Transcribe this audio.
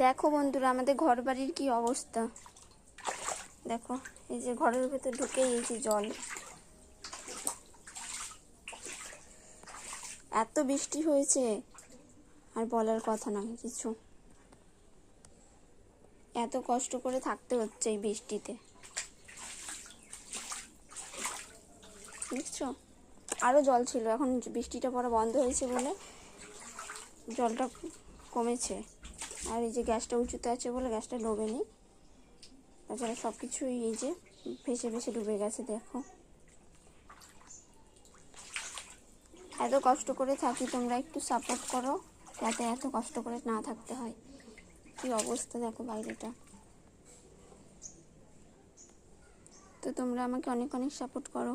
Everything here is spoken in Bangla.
দেখো বন্ধুরা, আমাদের ঘর বাড়ির কি অবস্থা দেখো। এই যে ঘরের ভেতর ঢুকে এই যে জল, এত বৃষ্টি হয়েছে আর বলার কথা নয় কিছু। এত কষ্ট করে থাকতে হচ্ছে এই বৃষ্টিতে, দেখছো। আরও জল ছিল, এখন বৃষ্টিটা পরে বন্ধ হয়েছে বলে জলটা কমেছে। আর এই যে গ্যাসটা উঁচুতে আছে বলে গ্যাসটা ডোবেনি, তাছাড়া সব কিছুই এই যে ভেসে ভেসে ডুবে গেছে। দেখো এত কষ্ট করে থাকি, তোমরা একটু সাপোর্ট করো যাতে এত কষ্ট করে না থাকতে হয়। কি অবস্থা দেখো বাইরেটা। তো তোমরা আমাকে অনেক অনেক সাপোর্ট করো।